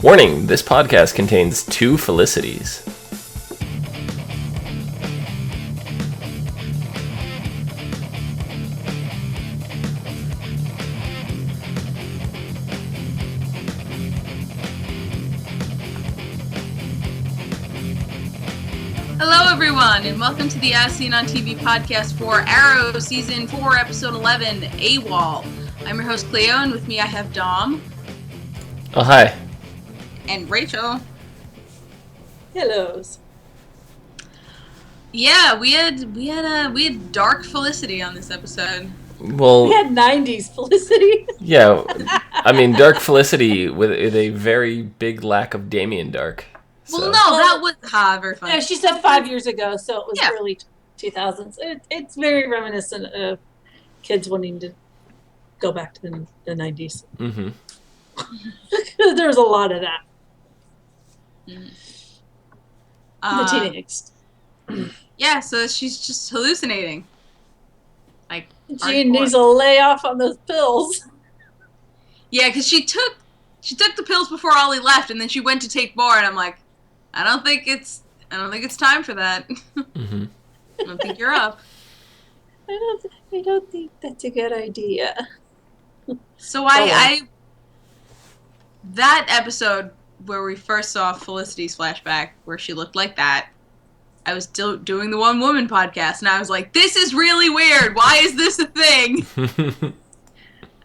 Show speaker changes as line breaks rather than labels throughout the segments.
Warning, this podcast contains two Felicities.
Hello everyone, and welcome to the As Seen on TV podcast for A.W.O.L, Season 4, Episode 11, A.W.O.L. I'm your host Clio, and with me I have Dom.
Oh, hi.
And Rachel.
Hellos.
Yeah, we had dark Felicity on this episode.
Well,
We had 90s Felicity.
yeah, I mean, Dark Felicity with a very big lack of Damien Dark. So.
Well, no, that was very funny.
No, she said 5 years ago, so it was
Yeah.
early 2000s. It's very reminiscent of kids wanting to go back to the 90s.
Mm-hmm.
There was a lot of that.
Mm-hmm.
The teenagers.
Yeah, so she's just hallucinating. Like,
She needs a layoff on those pills.
yeah, because she took the pills before Ollie left, and then she went to take more, and I'm like, I don't think it's time for that.
Mm-hmm.
I don't think you're up.
I don't think that's a good idea.
So that episode where we first saw Felicity's flashback, where she looked like that, I was still doing the One Woman podcast, and I was like, this is really weird. Why is this a thing?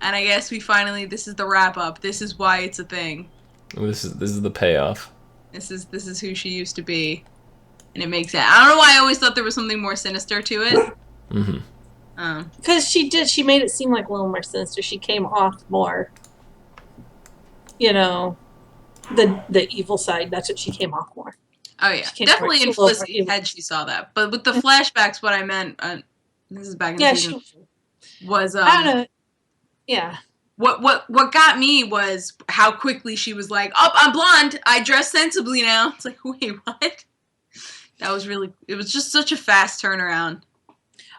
And I guess this is the wrap up. This is why it's a thing.
This is the payoff.
This is who she used to be, and it makes sense. I don't know why I always thought there was something more sinister to it.
Mm-hmm.
Because she made it seem like a little more sinister. She came off more, the evil side. That's what she came off more.
Oh yeah, definitely in Felicity's head she saw that. But with the flashbacks, what I meant, this is back in the season, was
I don't know. Yeah.
What got me was how quickly she was like, "Oh, I'm blonde. I dress sensibly now." It's like, wait, what? That was it was just such a fast turnaround.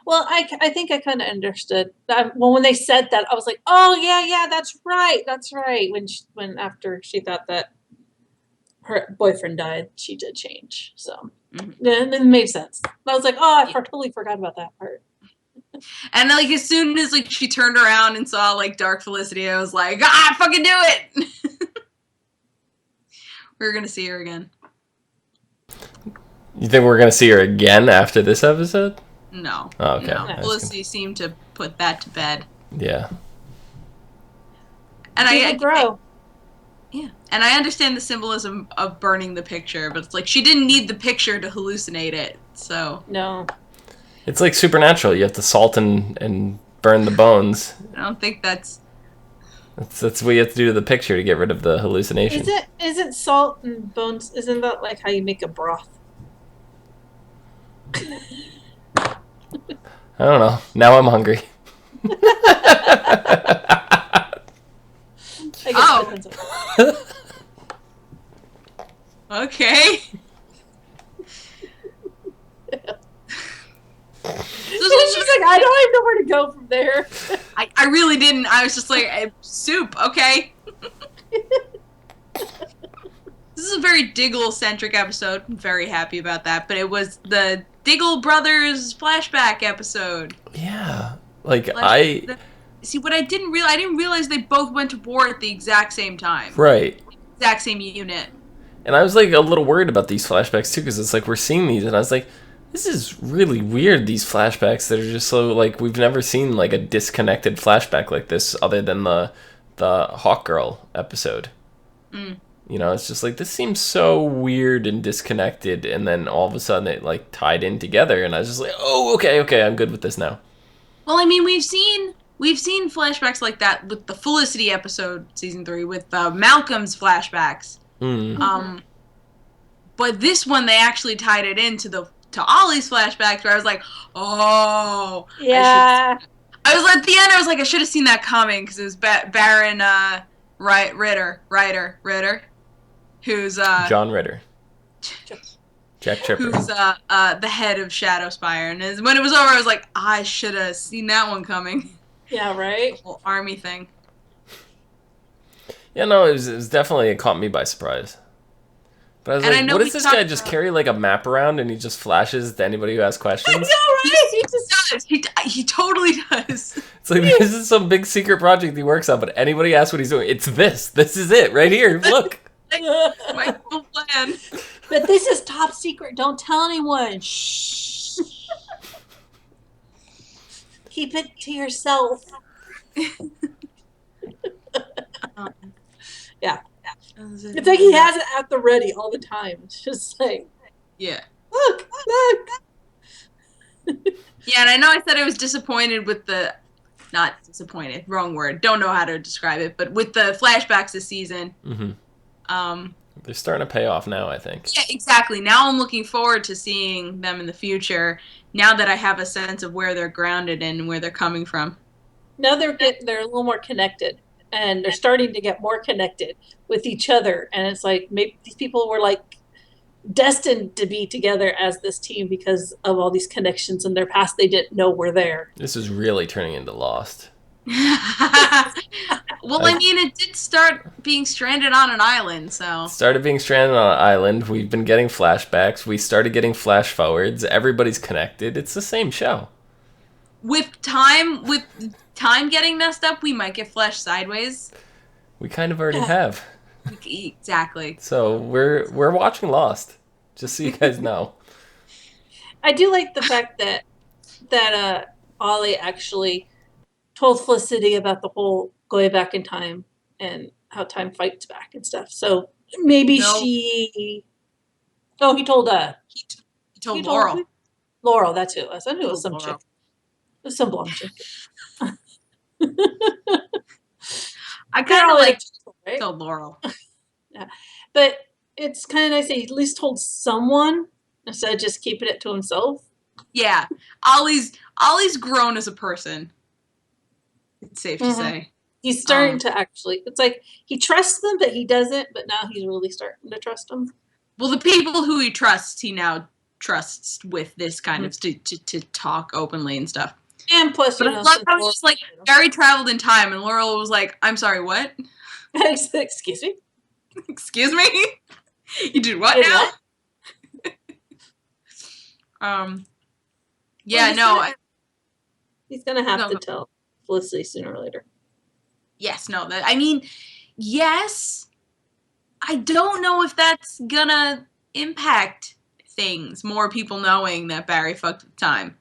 Well, I think I kind of understood. When they said that, I was like, "Oh yeah, that's right. When after she thought that her boyfriend died, she did change. So it made sense. I was like, "Oh, I totally forgot about that part."
And like as soon as like she turned around and saw like Dark Felicity, I was like, fucking do it! We're gonna see her again.
You think we're gonna see her again after this episode?
No.
Oh, okay.
No. Felicity seemed to put that to bed.
Yeah.
And I
grow.
Yeah. And I understand the symbolism of burning the picture, but it's like she didn't need the picture to hallucinate it. So
no.
It's like Supernatural. You have to salt and burn the bones.
I don't think that's
what you have to do to the picture to get rid of the hallucination.
Isn't salt and bones? Isn't that like how you make a broth?
I don't know. Now I'm hungry.
Okay.
She's like, I don't even know where to go from there.
I really didn't. I was just like, soup, okay. This is a very Diggle-centric episode. I'm very happy about that. But it was the Diggle Brothers flashback episode.
Yeah. Like,
See, what I didn't realize they both went to war at the exact same time.
Right.
Exact same unit.
And I was, like, a little worried about these flashbacks, too, because it's like we're seeing these, and I was like, this is really weird, these flashbacks that are just so, like, we've never seen, like, a disconnected flashback like this other than the Hawk Girl episode. It's just like, this seems so weird and disconnected, and then all of a sudden it, like, tied in together, and I was just like, oh, okay, I'm good with this now.
Well, I mean, we've seen flashbacks like that with the Felicity episode, Season 3, with Malcolm's flashbacks. But this one, they actually tied it into to Ollie's flashbacks, where I was like, oh.
Yeah.
I was at the end, I was like, I should have seen that coming, because it was Baron Ritter, who's
John Ritter. Jack Chipper.
Who's the head of Shadowspire. And when it was over, I was like, I should have seen that one coming.
Yeah, right?
The whole army thing.
Yeah, no, it was definitely, it caught me by surprise. But I was
And I
like,
know
what
we
does this
talked
guy just
about.
carry like a map around and he just flashes to anybody who asks
I know,
questions?
right? He
He
just
does. He totally does.
It's like this is some big secret project he works on, but anybody asks what he's doing, it's this. This is it right here. Look.
Like, my full plan.
but this is top secret. Don't tell anyone. Shh. Keep it to yourself.
Um,
Yeah. It's like he has it at the ready all the time. It's just like,
Yeah.
look.
Yeah, and I know I said I was disappointed with the. Not disappointed, wrong word. Don't know how to describe it, but with the flashbacks this season.
Mm-hmm.
Um,
They're starting to pay off now, I think.
yeah, exactly. Now I'm looking forward to seeing them in the future. Now that I have a sense of where they're grounded and where they're coming from.
Now they're a little more connected, and they're starting to get more connected with each other. And it's like maybe these people were like destined to be together as this team because of all these connections in their past they didn't know were there.
This is really turning into Lost.
Well, I mean, it did start being stranded on an island, so.
Started being stranded on an island. We've been getting flashbacks. We started getting flash forwards. Everybody's connected. It's the same show.
With time getting messed up, we might get Flash sideways.
We kind of already have.
Exactly.
So we're watching Lost. Just so you guys know.
I do like the fact that Ollie actually told Felicity about the whole going back in time and how time fights back and stuff. So maybe she. Oh, he told
He told Laurel.
Laurel, that's who it was. I knew it was some
Laurel.
chick. It was some blonde chick.
I kind of like
right?
told Laurel.
Yeah. But it's kind of nice that he at least told someone instead of just keeping it to himself.
Yeah, Ollie's grown as a person. It's safe to say.
He's starting to actually. It's like he trusts them, but he doesn't. But now he's really starting to trust them.
Well, the people who he trusts, he now trusts with this kind of to talk openly and stuff.
And plus,
but I love how it's just like Barry traveled in time, and Laurel was like, "I'm sorry, what?
Excuse me?
Excuse me? You did what now?" Yeah,
well, he's gonna have to tell Felicity sooner or later.
Yes, no. I mean, yes. I don't know if that's gonna impact things. More people knowing that Barry fucked with time.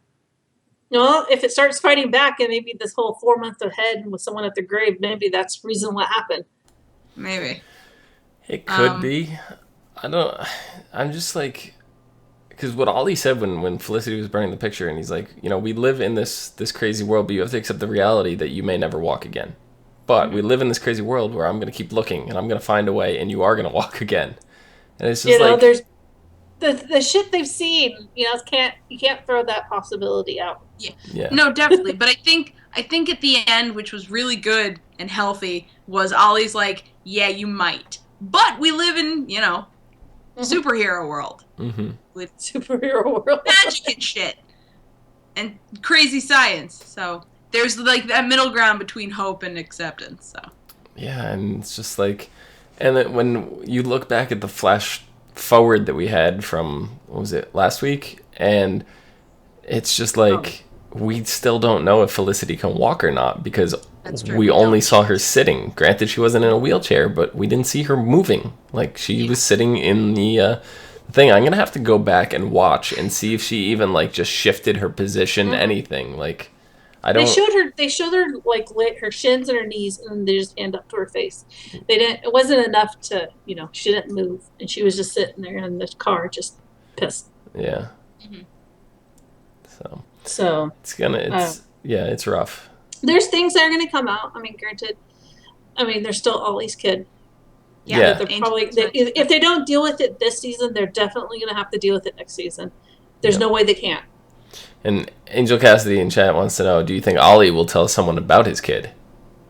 Well, if it starts fighting back, and maybe this whole 4 months ahead with someone at the grave, maybe that's the reason what happened.
Maybe.
It could be. I'm just like, because what Ollie said when Felicity was burning the picture, and he's like, we live in this crazy world, but you have to accept the reality that you may never walk again. But we live in this crazy world where I'm going to keep looking, and I'm going to find a way, and you are going to walk again. And it's just like,
there's the shit they've seen. You can't throw that possibility out.
Yeah.
No, definitely. But I think at the end, which was really good and healthy, was Ollie's like, yeah, you might, but we live in superhero world with
superhero world
magic and shit and crazy science. So there's like that middle ground between hope and acceptance. So
yeah, and it's just like, and then when you look back at the flash forward that we had from, what was it, last week, and it's just like we still don't know if Felicity can walk or not, because we only saw her sitting. Granted, she wasn't in a wheelchair, but we didn't see her moving. Like, she was sitting in the thing. I'm gonna have to go back and watch and see if she even like just shifted her position, anything. Like, I don't.
They showed her like her shins and her knees, and they just hand up to her face. They didn't. It wasn't enough to, she didn't move, and she was just sitting there in the car, just pissed.
Yeah.
So
it's rough.
There's things that are going to come out. I mean, granted, they're still Ollie's kid.
Yeah.
They're probably if they don't deal with it this season, they're definitely going to have to deal with it next season. There's no way they can't.
And Angel Cassidy in chat wants to know, do you think Ollie will tell someone about his kid?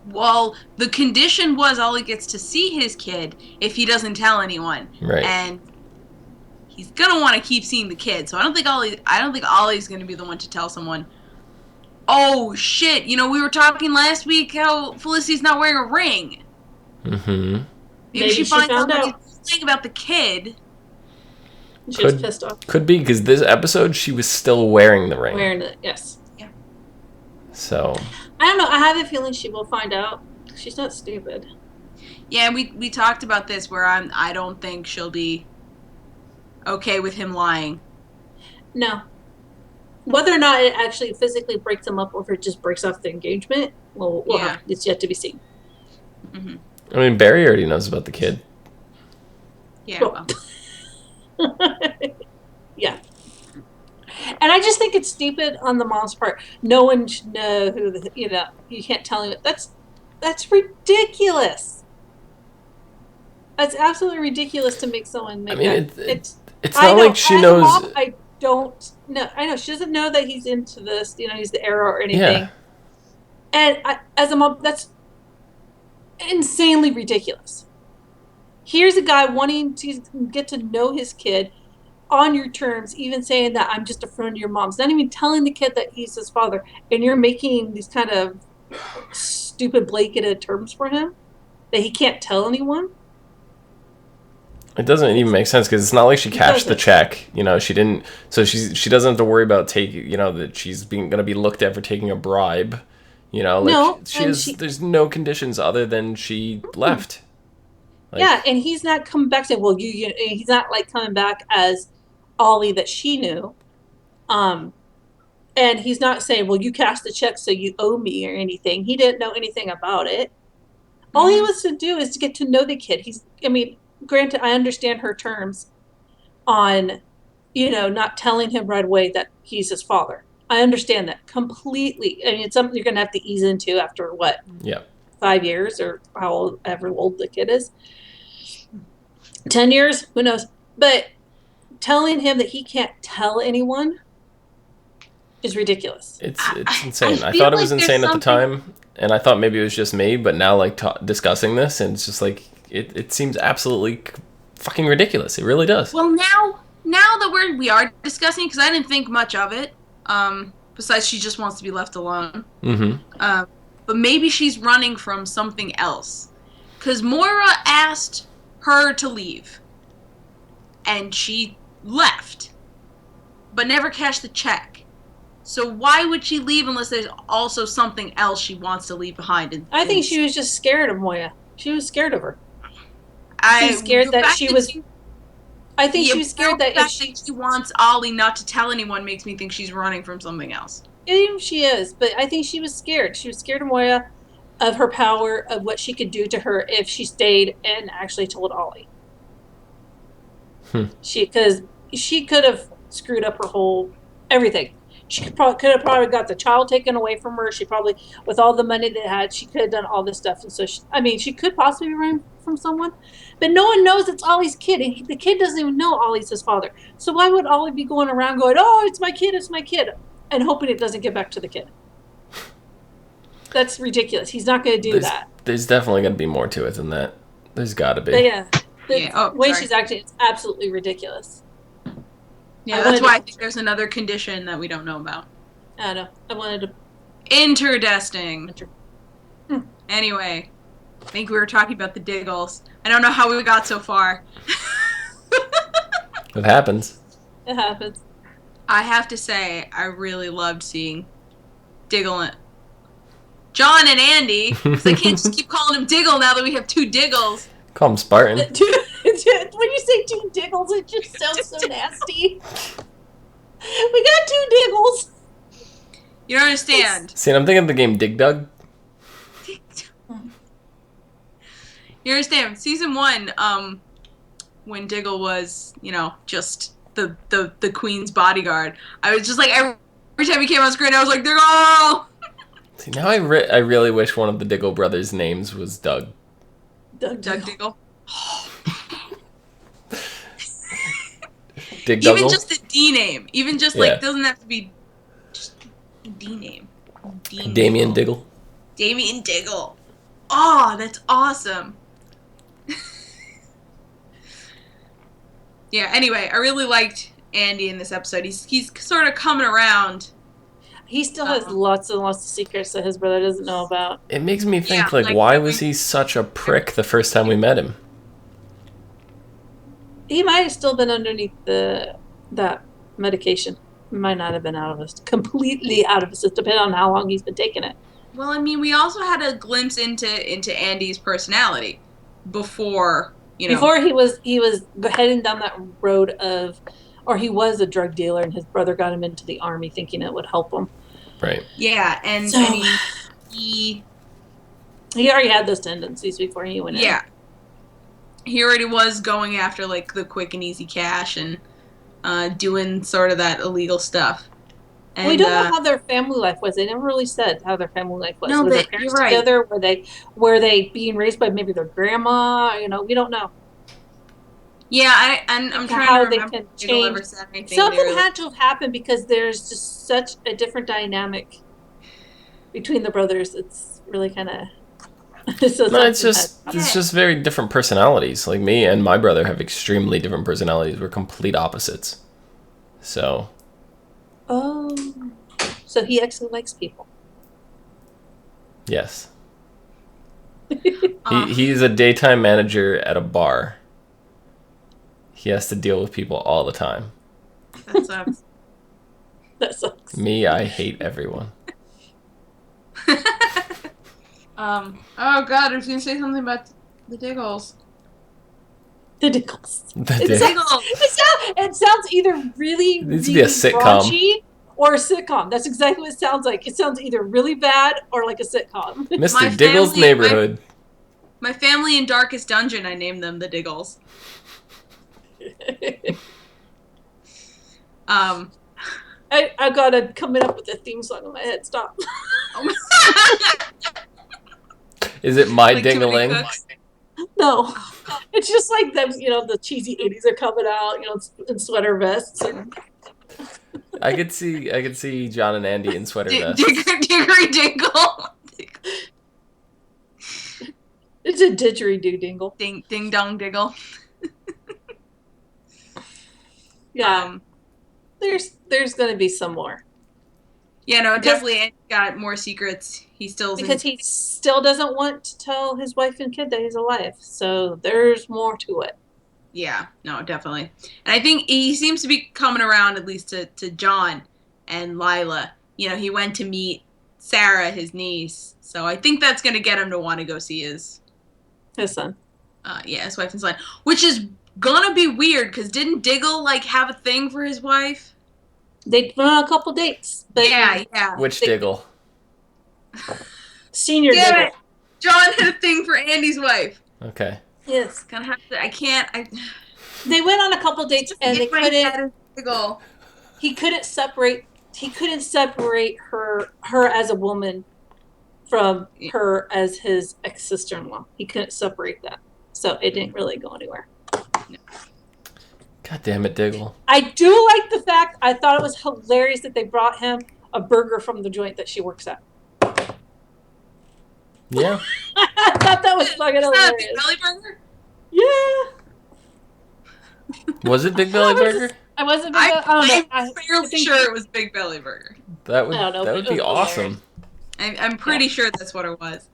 Well, the condition was Ollie gets to see his kid if he doesn't tell anyone.
Right.
And he's gonna want to keep seeing the kid. So I don't think Ollie's gonna be the one to tell someone, oh shit, we were talking last week how Felicity's not wearing a ring.
Mm-hmm.
Maybe she
she
finds
found
out that
out.
he's lying about the kid.
She was pissed off.
Could be, because this episode she was still wearing the ring.
Wearing it, yes.
Yeah.
So
I don't know. I have a feeling she will find out. She's not stupid.
Yeah, we talked about this where I don't think she'll be okay with him lying.
No. Whether or not it actually physically breaks them up or if it just breaks off the engagement, it's yet to be seen.
Mm-hmm.
I mean, Barry already knows about the kid.
Yeah.
Well. Yeah. And I just think it's stupid on the mom's part. No one should know who you can't tell him. That's ridiculous. That's absolutely ridiculous to make someone make that.
It's not like she knows.
Mom, I don't know. I know she doesn't know that he's into this. He's the arrow or anything.
Yeah.
And as a mom, that's insanely ridiculous. Here's a guy wanting to get to know his kid on your terms, even saying that I'm just a friend of your mom's, not even telling the kid that he's his father, and you're making these kind of stupid blanketed terms for him that he can't tell anyone.
It doesn't even make sense because it's not like she cashed the check. She didn't. So she doesn't have to worry about taking. That she's going to be looked at for taking a bribe. There's no conditions other than she left.
And he's not coming back saying, "Well, he's not like coming back as Ollie that she knew." And he's not saying, "Well, you cashed the check, so you owe me," or anything. He didn't know anything about it. Mm-hmm. All he wants to do is to get to know the kid. Granted, I understand her terms on, not telling him right away that he's his father. I understand that completely. I mean, it's something you're going to have to ease into after what?
Yeah.
5 years or however old the kid is. 10 years? Who knows? But telling him that he can't tell anyone is ridiculous.
It's insane. I thought it was insane at the time, and I thought maybe it was just me, but now discussing this, and it's just like it seems absolutely fucking ridiculous. It really does.
Well, now that we are discussing, because I didn't think much of it. Besides, she just wants to be left alone.
Mm-hmm.
But maybe she's running from something else, because Moira asked her to leave, and she left, but never cashed the check. So why would she leave unless there's also something else she wants to leave behind?
I think she was just scared of Moya. She was scared of her. She was scared that she was. I think she was scared that if
she wants Ollie not to tell anyone makes me think she's running from something else.
Even she is, but I think she was scared. She was scared of Moya, of her power, of what she could do to her if she stayed and actually told Ollie. Because she could have screwed up her whole everything. She could have probably got the child taken away from her. She probably, with all the money they had, she could have done all this stuff. And so, she could possibly be running from someone. But no one knows it's Ollie's kid. And the kid doesn't even know Ollie's his father. So why would Ollie be going around going, "Oh, it's my kid, and hoping it doesn't get back to the kid? That's ridiculous. He's not going to do that.
There's definitely going to be more to it than that. There's got to be.
But the way she's acting is absolutely ridiculous.
Yeah, that's why I think there's another condition that we don't know about.
I know. I wanted to...
Interdesting. Anyway, I think we were talking about the Diggles. I don't know how we got so far.
It happens.
It happens.
I have to say, I really loved seeing Diggle and John and Andy. Because I can't just keep calling him Diggle now that we have two Diggles.
Call him Spartan.
When you say two Diggles, it just sounds so nasty. We got two Diggles.
You don't understand.
See, I'm thinking of the game Dig Dug.
You understand? Season 1, when Diggle was, just the queen's bodyguard, I was just like, every time he came on screen, I was like, Diggle!
See, now I really wish one of the Diggle brothers' names was Doug.
Doug Diggle.
Dig
Even
Duggle?
just the D name. Even just doesn't have to be just a D name.
Damien Diggle.
Damien Diggle. Oh, that's awesome. Yeah, anyway, I really liked Andy in this episode. He's sort of coming around.
he still has lots and lots of secrets that his brother doesn't know about.
It makes me think,
Yeah, like,
why was he such a prick the first time we met him?
He might have still been underneath that medication. He might not have been completely out of his system, depending on how long he's been taking it.
Well, I mean, we also had a glimpse into Andy's personality before,
Before he was heading down that road or he was a drug dealer, and his brother got him into the army, thinking it would help him.
Right.
Yeah, and
So,
I mean, he
already had those tendencies before he went in.
Yeah. He already was going after, like, the quick and easy cash and doing sort of that illegal stuff. And,
we don't know how their family life was. They never really said how their family life was.
No,
Were their parents
you're right.
together? Were they being raised by maybe their grandma? We don't know.
Yeah, I'm trying
how
to remember
they
if
can
Diggle
change.
ever said anything.
Something had to have happened because there's just such a different dynamic between the brothers. It's really kind of.
No, it's just very different personalities. Like, me and my brother have extremely different personalities. We're complete opposites. So.
Oh, so he actually likes people.
Yes. He's a daytime manager at a bar. He has to deal with people all the time.
That sucks.
That sucks.
Me, I hate everyone.
Oh god, I was gonna say something about the Diggles.
The Diggles.
The
It sounds either really,
needs to
really
be a sitcom.
raunchy or a sitcom. That's exactly what it sounds like. It sounds either really bad or like a sitcom.
Mr. Diggle's Neighborhood.
My family in Darkest Dungeon, I named them the Diggles.
I gotta coming up with a theme song in my head. Stop.
Is it My
Like
Ding-a-ling?
No, it's just like them. The cheesy '80s are coming out. In sweater vests.
I could see John and Andy in sweater vests.
Diggery Dingle.
It's a didgeridoo dingle.
Ding dong diggle.
Yeah. There's gonna be some more.
Yeah, no, definitely Andy got more secrets. He still
doesn't want to tell his wife and kid that he's alive. So there's more to it.
Yeah, no, definitely. And I think he seems to be coming around at least to John and Lila. He went to meet Sarah, his niece. So I think that's going to get him to want to go see his
son.
His wife and son. Which is going to be weird, because didn't Diggle, have a thing for his wife?
They went on a couple dates. But
yeah.
Which Diggle?
Senior
Damn
Diggle.
it! John had a thing for Andy's wife.
Okay.
Yes.
Gonna have to.
They went on a couple dates and they couldn't.
Diggle.
He couldn't separate her as a woman from her as his ex-sister-in-law. He couldn't separate that, so it didn't really go anywhere.
No.
God damn it, Diggle.
I do like the fact. I thought it was hilarious that they brought him a burger from the joint that she works at.
Yeah.
I thought that was fucking hilarious.
Big Belly Burger?
Yeah.
Was it Big Belly Burger?
I wasn't. I'm
fairly sure it was Big Belly Burger.
That would be awesome.
I'm pretty sure that's what it was.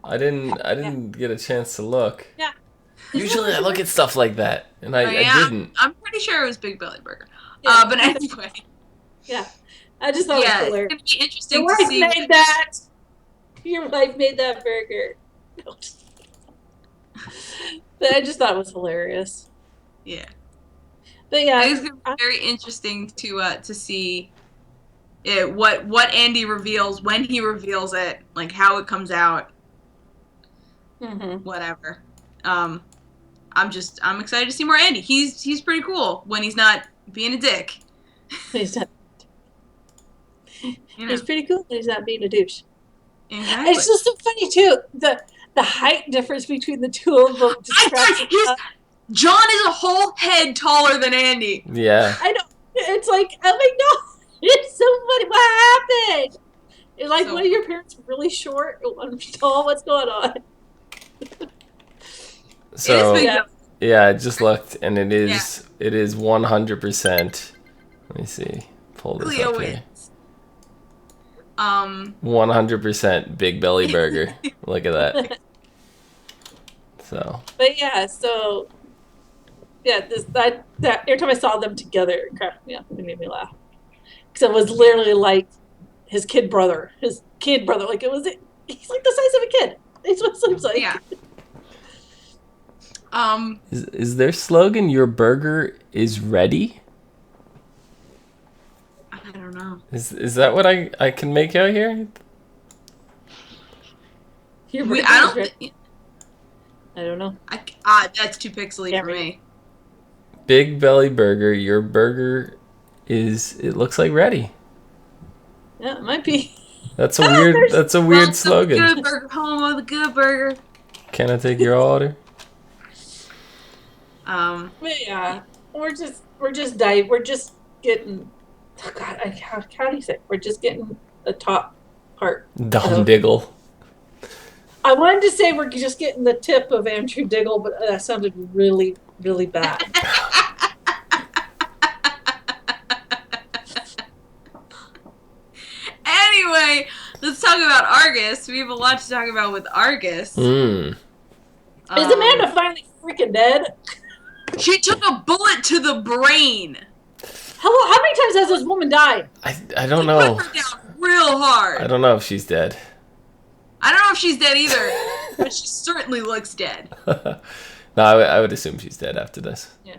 I didn't get a chance to look.
Yeah.
Usually I look at stuff like that, and I didn't.
I'm pretty sure it was Big Belly Burger.
Yeah.
But anyway.
Yeah. I just thought it was hilarious.
It's gonna be interesting
Your
to
wife
see.
made that. Your wife made that burger. But I just thought it was hilarious.
Yeah.
But yeah,
It's gonna be very interesting to see what Andy reveals, when he reveals it, how it comes out. Whatever. I'm excited to see more Andy. He's pretty cool when he's not being a dick.
He's pretty cool when he's not being a douche.
Exactly.
It's just so funny too. The height difference between the two of them.
John is a whole head taller than Andy.
Yeah.
I know. It's like, oh my god, it's so funny. What happened? It's one of your parents really short, one tall. What's going on?
So yeah, I just looked, and it is 100%. Let me see. Pull this
Clio
up here.
wins.
100% Big Belly Burger. Look at that. So.
But yeah, so yeah, that every time I saw them together, it cracked me up. It made me laugh because it was literally like his kid brother. Like he's like the size of a kid. That's what it seems like.
Yeah.
Is their slogan "Your burger is ready"?
I don't know.
Is that what I can make out here?
I don't know.
That's too pixely for me.
Big Belly Burger, your burger it looks like ready.
Yeah, it might be.
That's a weird slogan.
Good burger, home of the good burger.
Can I take your order?
But yeah, we're just getting. Oh God, how do you say it? We're just getting the top part.
Dom Diggle.
I wanted to say we're just getting the tip of Andrew Diggle, but that sounded really, really bad.
Anyway, let's talk about Argus. We have a lot to talk about with Argus.
Mm.
Is Amanda finally freaking dead?
She took a bullet to the brain.
How many times has this woman died?
I don't know.
Put her down real hard.
I don't know if she's dead.
I don't know if she's dead either, but she certainly looks dead.
No, I would assume she's dead after this.
Yeah.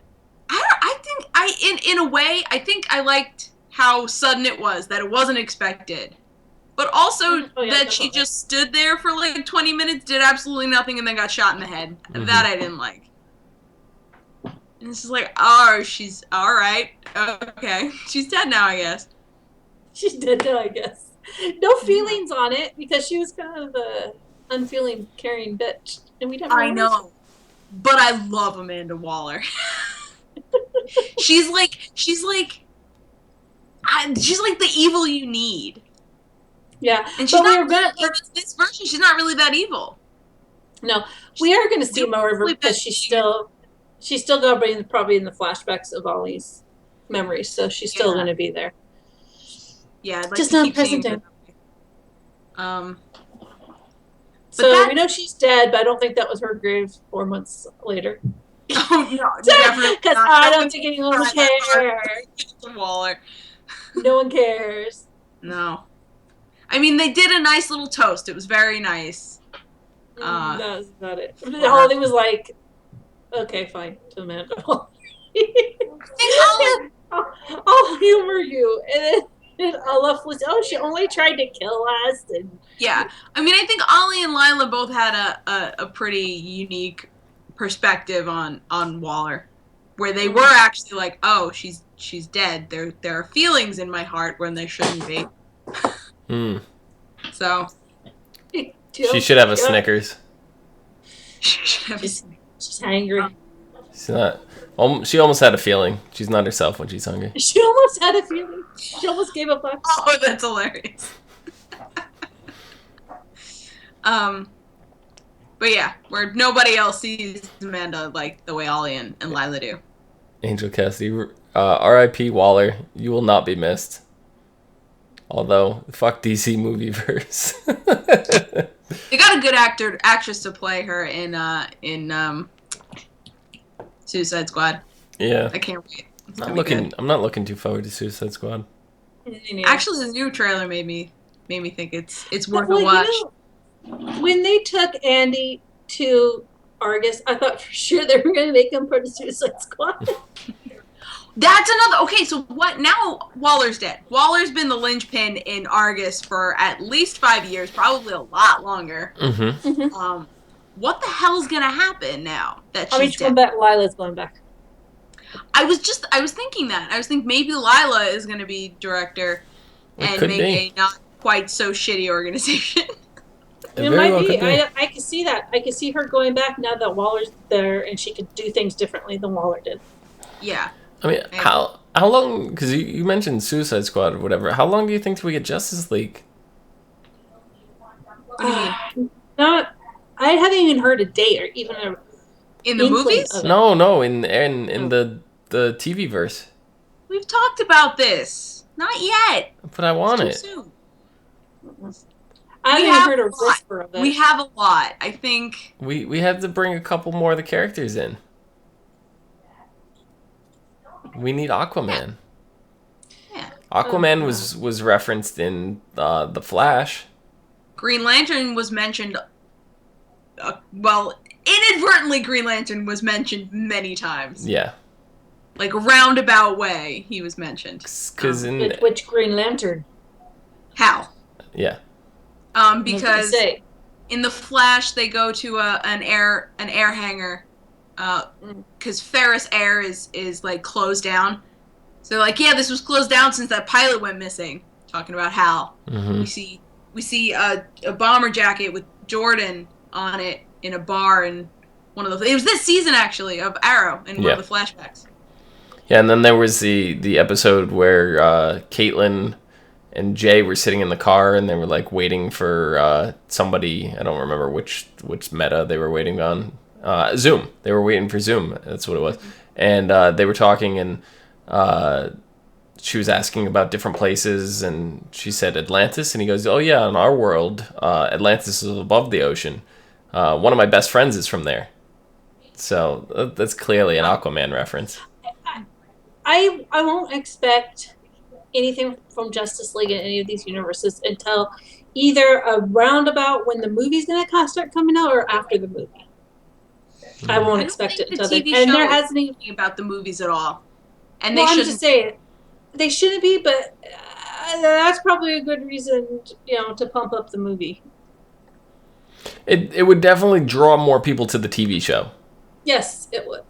In a way, I think I liked how sudden it was, that it wasn't expected. But also that she just stood there for like 20 minutes, did absolutely nothing, and then got shot in the head.
Mm-hmm.
That I didn't like. And it's just like, oh, she's alright. Okay. She's dead now, I guess.
She's dead now, I guess. No feelings on it, because she was kind of a unfeeling, caring bitch. And we don't.
I know. But I love Amanda Waller. She's like the evil you need.
Yeah,
and she's not this version. She's not really that evil.
No, we are going to see more of her because she's still going to be probably in the flashbacks of Ollie's memories, so she's still going to be there.
Yeah, I'd like
just
to
not present day.
So
we know she's dead, but I don't think that was her grave 4 months later.
Oh no, definitely
because I don't think anyone cares.
Waller.
No one cares.
No, I mean they did a nice little toast. It was very nice.
That was about it. Holly was like, "Okay, fine, to Amanda." I'll humor you, and then Olaf was, "Oh, she only tried to kill us." And
yeah, I mean, I think Ollie and Lila both had a pretty unique perspective on Waller, where they were actually like, "Oh, she's dead." There are feelings in my heart when there shouldn't be. So
she should have a Snickers.
She's angry.
She's not. She almost had a feeling. She's not herself when she's hungry.
She almost had a feeling. She almost gave up.
Oh, that's hilarious. But yeah, where nobody else sees Amanda like the way Ollie and Lila do.
Angel Cassidy, R.I.P. Waller. You will not be missed. Although, fuck DC Movieverse.
They got a good actress to play her in Suicide Squad.
Yeah.
I can't wait.
I'm not looking too forward to Suicide Squad.
Actually, the new trailer made me think it's worth a watch.
When they took Andy to Argus, I thought for sure they were going to make him part of Suicide Squad.
That's another. Okay, so what now? Waller's dead. Waller's been the linchpin in Argus for at least 5 years, probably a lot longer.
Mm-hmm.
What the hell's gonna happen now that she's dead?
Going back. Lila's going back.
I was thinking that. I was thinking maybe Lila is gonna be director and make a not quite so shitty organization.
It might be. I can see that. I can see her going back now that Waller's there, and she could do things differently than Waller did.
Yeah.
I mean, how long? Because you mentioned Suicide Squad or whatever. How long do you think till we get Justice League?
What do you mean?
I haven't even heard a date or even a.
In the movies?
No, in the TV verse.
We've talked about this. Not yet.
But I want
it's
it.
Too soon.
I
We
haven't
have
heard a
a lot.
whisper of it.
We have a lot. I think.
We have to bring a couple more of the characters in. We need Aquaman.
Yeah.
Aquaman was referenced in the Flash.
Green Lantern was mentioned. Well, inadvertently, Green Lantern was mentioned many times.
Yeah,
Like a roundabout way, he was mentioned.
because in
Which Green Lantern?
How?
yeah,
I was gonna
Because
say.
in the Flash, they go to an air hangar, because Ferris Air is like closed down. So like, yeah, this was closed down since that pilot went missing. Talking about Hal.
hmm
We see a bomber jacket with Jordan on it in a bar in one of the. It was this season actually of Arrow in one of the flashbacks.
yeah. And then there was the episode where Caitlin and Jay were sitting in the car and they were like waiting for somebody. I don't remember which meta they were waiting on. Zoom. They were waiting for Zoom. That's what it was. And they were talking and she was asking about different places and she said Atlantis and he goes, oh yeah, in our world, Atlantis is above the ocean. One of my best friends is from there. So that's clearly an Aquaman reference.
I won't expect anything from Justice League in any of these universes until either around about when the movie's going to start coming out or after the movie. I won't expect it until then. And there hasn't even
been about the movies at all. And
well,
they
I'm
shouldn't.
just saying they shouldn't be, but that's probably a good reason, to pump up the movie.
It would definitely draw more people to the TV show.
Yes, it would.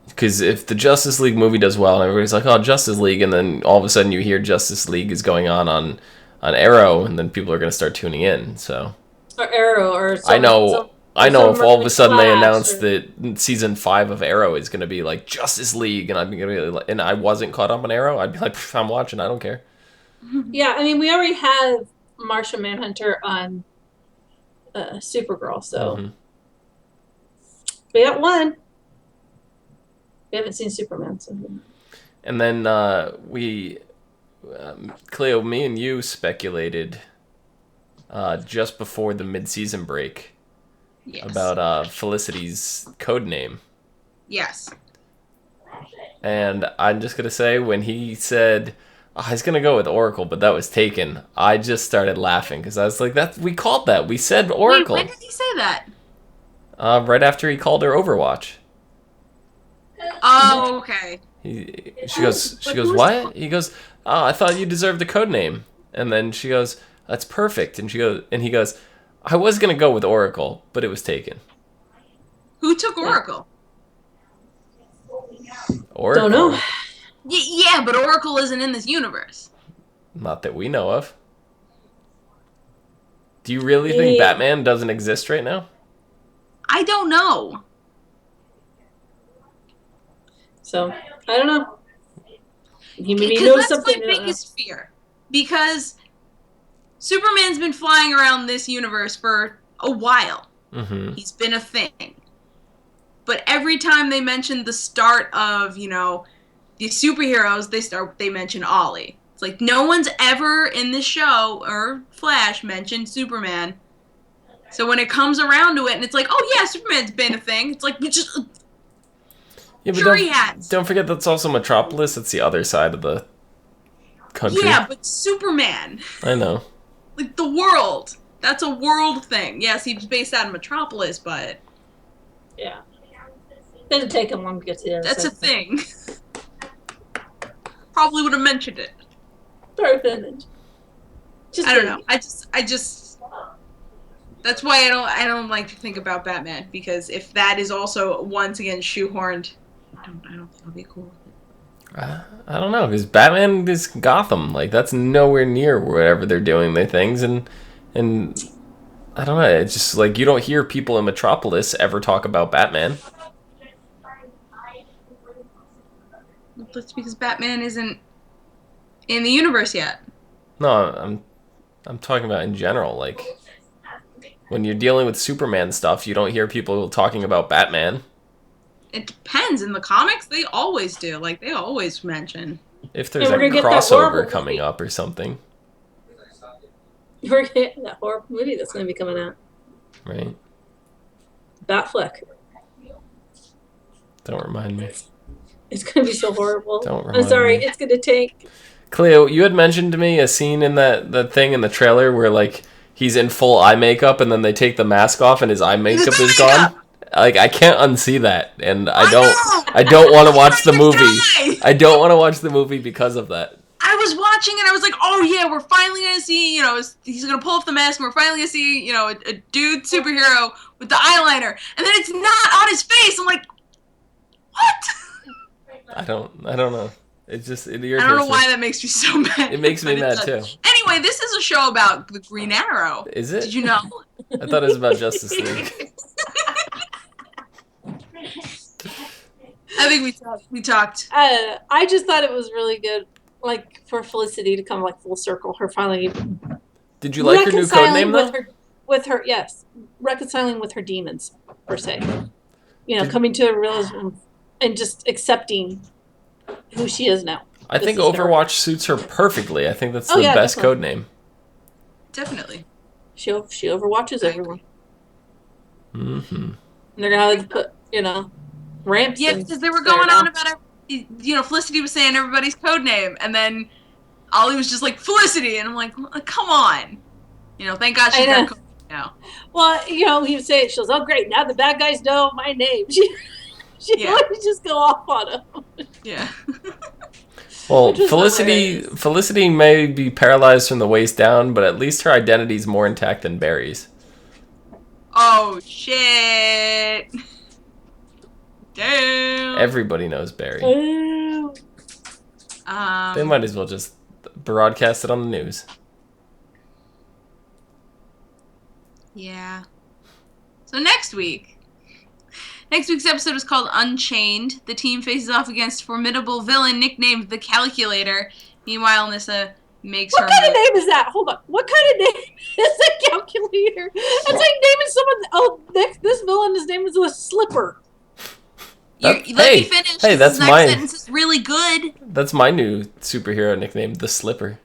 Because if the Justice League movie does well and everybody's like, oh, Justice League, and then all of a sudden you hear Justice League is going on Arrow, and then people are going to start tuning in. So
Or Arrow, or
I know if all of a sudden they announce
or...
that season 5 of Arrow is going to be like Justice League, and and I wasn't caught up on Arrow, I'd be like, I'm watching, I don't care.
Yeah, I mean, we already have Martian Manhunter on Supergirl, so we got one. We haven't seen Superman, so.
And then Clio, me and you speculated just before the mid-season break about Felicity's code name.
Yes.
And I'm just gonna say, when he said he's gonna go with Oracle, but that was taken, I just started laughing because I was like, we called that. We said Oracle.
Wait, when did he say that?
Right after he called her Overwatch.
Oh, okay.
She goes, what? He goes, oh, I thought you deserved a code name. And then she goes, that's perfect. And he goes, I was gonna go with Oracle, but it was taken.
Who took Oracle?
Oracle.
Don't know.
Yeah, but Oracle isn't in this universe.
Not that we know of. Do you really think Batman doesn't exist right now?
I don't know.
So, I don't know. He maybe knows something.
That's my biggest fear. Because Superman's been flying around this universe for a while.
Mm-hmm.
He's been a thing. But every time they mention the start of, the superheroes, they mention Ollie. It's like no one's ever in this show or Flash mentioned Superman. So when it comes around to it and it's like, oh yeah, Superman's been a thing. It's like, we just...
Yeah, but don't forget that's also Metropolis. That's the other side of the country.
Yeah, but Superman.
I know.
Like, the world. That's a world thing. Yes, he's based out of Metropolis, but...
Yeah. Doesn't take him long to get to the other
That's
side.
a thing. Probably would have mentioned it.
Perfect.
I don't know. I just... That's why I don't like to think about Batman, because if that is also once again shoehorned, I don't think I'll be cool with it.
I don't know, because Batman is Gotham. Like, that's nowhere near wherever they're doing their things, and I don't know. It's just like you don't hear people in Metropolis ever talk about Batman.
That's because Batman isn't in the universe yet.
No, I'm talking about in general. Like, when you're dealing with Superman stuff, you don't hear people talking about Batman.
It depends. In the comics, they always do. Like, they always mention.
If there's a crossover coming up or something.
We're getting that horror movie that's going to be coming out.
Right?
Batfleck.
Don't remind me.
It's going to be so horrible.
Don't
I'm
remind
sorry.
me.
It's going to take.
Cleo, you had mentioned to me a scene in that thing in the trailer where like he's in full eye makeup and then they take the mask off and his eye makeup is gone. Like I can't unsee that, and I don't want to watch the movie. I don't want to watch the movie because of that.
I was watching and I was like, oh yeah, we're finally gonna see, he's gonna pull off the mask and we're finally gonna see, a dude superhero with the eyeliner, and then it's not on his face. I'm like, what?
I don't know. It irritates
I don't know
me.
why that makes me so mad.
It makes me mad too.
Anyway, this is a show about the Green Arrow.
Is it?
Did you know?
I thought it was about Justice League.
I think we talked.
I just thought it was really good, like for Felicity to come like full circle. Her finally.
Did you like her new code name though?
With her, yes, reconciling with her demons per se. Coming to a realism and just accepting who she is now.
I think Overwatch suits her perfectly. I think that's the best
definitely.
code name.
Definitely.
She overwatches everyone.
Mm-hmm.
And they're gonna have to put ramps.
Yeah, because they were going on about Felicity was saying everybody's code name, and then Ollie was just like Felicity, and I'm like, come on. Thank God she's got code name now.
Well, he would say it. She goes, "Oh, great! Now the bad guys know my name." She always just go off on him.
Yeah.
Well, Felicity may be paralyzed from the waist down, but at least her identity's more intact than Barry's.
Oh shit! Damn.
Everybody knows Barry. They might as well just broadcast it on the news.
Yeah. So next week's episode is called Unchained. The team faces off against a formidable villain nicknamed the Calculator. Meanwhile, Nyssa makes her...
What kind of name is that? Hold on. What kind of name is the Calculator? It's like naming someone... Oh, this villain, his name is the Slipper.
Let me finish.
Hey, that's
next sentence is really good.
That's my new superhero nickname, the Slipper.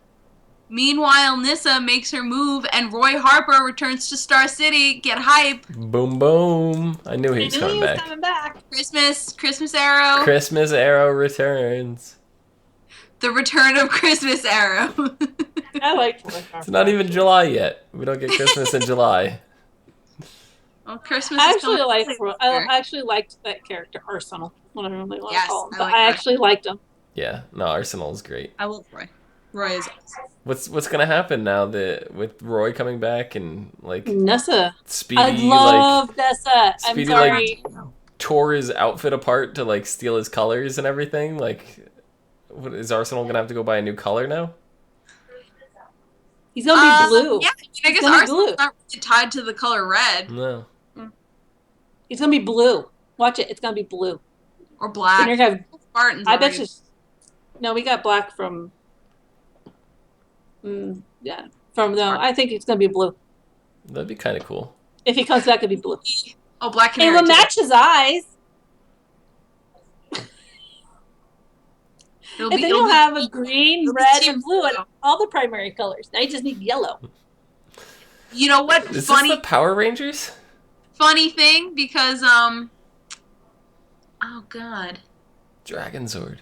Meanwhile, Nyssa makes her move, and Roy Harper returns to Star City. Get hype!
Boom, boom! I knew he was coming back.
Christmas Arrow.
Christmas Arrow returns.
The return of Christmas Arrow.
I like Roy Harper.
It's not even July yet. We don't get Christmas in July.
Well, Christmas.
I actually liked that character, Arsenal. Whatever you want to call him, but I actually liked him.
Yeah, no, Arsenal is great.
I love Roy. Roy is awesome.
What's gonna happen now with Roy coming back and like
Nessa?
Speedy,
I love Nessa. I'm sorry.
Like, tore his outfit apart to like steal his colors and everything. Like, what is Arsenal gonna have to go buy a new color now?
He's gonna be blue.
Yeah, I guess Arsenal's not really tied to the color red.
No.
He's gonna be blue. Watch it. It's gonna be blue
or black.
Spartans. I bet you. No, we got black from. I think it's gonna be blue.
That'd be kind of cool.
If he comes back, it'll be blue.
Oh, black canary.
It will match his eyes. And then you'll have a green, red, and blue, and all the primary colors. Now you just need yellow.
You know what?
Is this the Power Rangers?
Funny thing, because oh god,
Dragon Zord.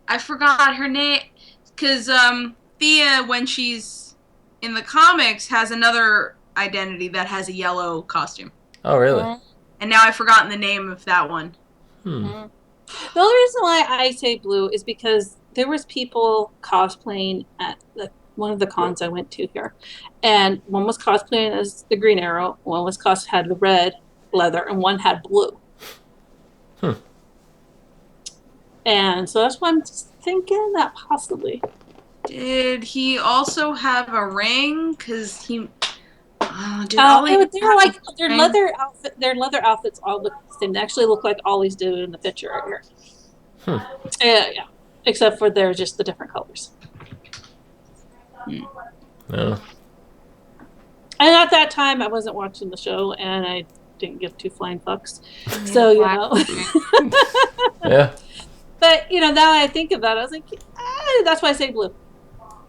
I forgot her name. Because Thea, when she's in the comics, has another identity that has a yellow costume.
Oh, really?
And now I've forgotten the name of that one.
The only reason why I say blue is because there was people cosplaying at one of the cons I went to here, and one was cosplaying as the Green Arrow, one had the red leather, and one had blue. And so that's why I'm just thinking that possibly.
Did he also have a ring? Because he...
their leather outfits all look the same. They actually look like Ollie's do in the picture right here. Yeah. Except for they're just the different colors.
No.
And at that time, I wasn't watching the show, and I didn't give two flying fucks. So,
Yeah.
But, now that I think about it, I was like, that's why I say blue.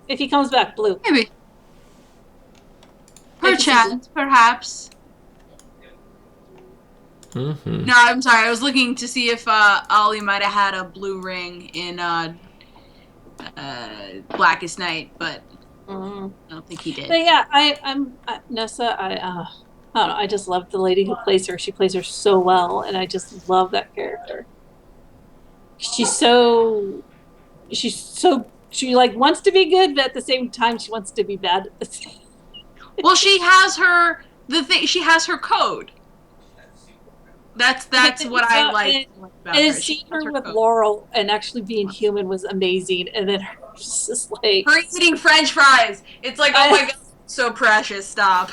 If he comes back, blue.
Maybe. Perchance, perhaps.
Mm-hmm.
No, I'm sorry. I was looking to see if Ollie might have had a blue ring in Blackest Night, but I don't think he did.
But yeah, I'm Nessa. I don't know. I just love the lady who plays her. She plays her so well, and I just love that character. She like wants to be good, but at the same time, she wants to be bad.
Well, she has her She has her code. That's what I like about
and
her.
seeing her with Laurel and actually being human was amazing. And then her just like
her eating French fries. It's like, oh my god, so precious. Stop.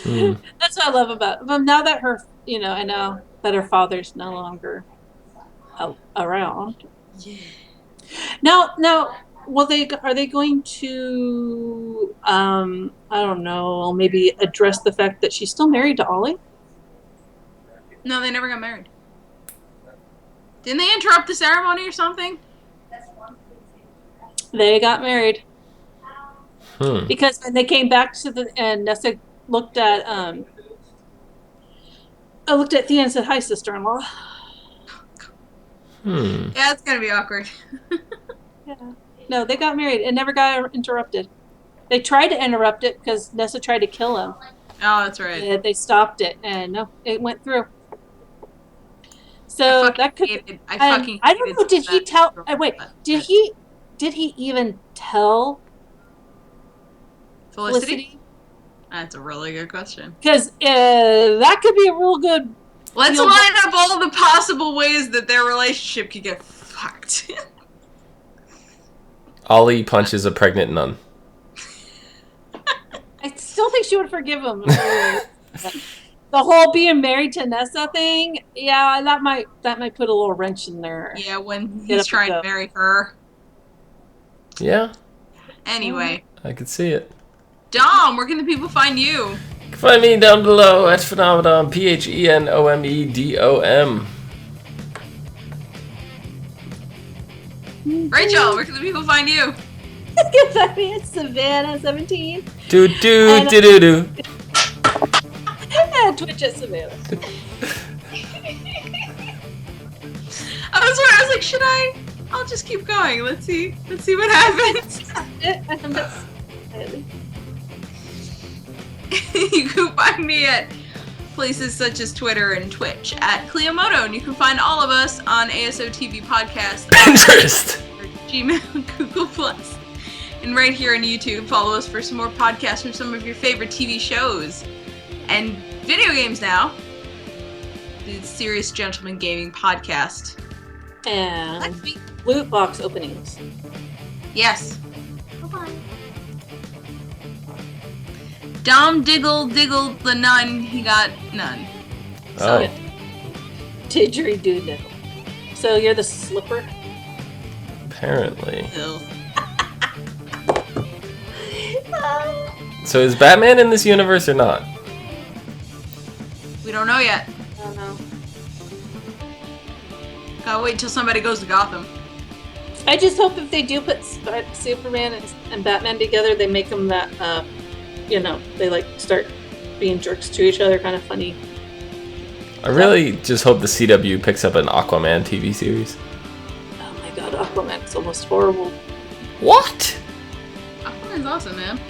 That's what I love about. But now that I know that her father's no longer around.
Yeah.
Now, are they going to I don't know, maybe address the fact that she's still married to Ollie?
No, they never got married. Didn't they interrupt the ceremony or something?
They got married.
Hmm.
Because when they came back and Nessa looked at Thea and said, "Hi, sister-in-law."
Yeah, it's gonna be awkward.
Yeah. No, they got married and never got interrupted. They tried to interrupt it because Nessa tried to kill him.
Oh, that's right.
And they stopped it, and no, it went through. So that could. I don't know. Did he tell? Wait. Did he even tell Felicity?
That's a really good question.
Because that could be a real good.
Let's line up all the possible ways that their relationship could get fucked.
Ollie punches a pregnant nun.
I still think she would forgive him. The whole being married to Nessa thing, yeah, that might put a little wrench in there.
Yeah, when he's trying to marry her.
Yeah.
Anyway.
I could see it.
Dom, where can the people find you?
You can find me down below at Phenomenon, PHENOMEDOM.
Rachel, where can the people find you?
You can find me at Savannah17.
Do.
And Twitch at Savannah.
I was like, should I? I'll just keep going. Let's see what happens. You can find me at places such as Twitter and Twitch at Cliomoto, and you can find all of us on ASO TV Podcast,
Pinterest,
Gmail, Google Plus, and right here on YouTube. Follow us for some more podcasts from some of your favorite TV shows and video games now. The Serious Gentleman Gaming Podcast.
And loot box openings.
Yes. Bye-bye. Dom Diggle the nun, he got none.
So.
Oh. Didgeridoo. So you're the slipper?
Apparently. So is Batman in this universe or not?
We don't know yet.
I don't know.
Gotta wait until somebody goes to Gotham.
I just hope if they do put Superman and Batman together, they make them that, they like start being jerks to each other, kind of funny.
I really just hope the CW picks up an Aquaman TV series.
Oh my god, Aquaman's almost horrible.
What?
Aquaman's awesome, man.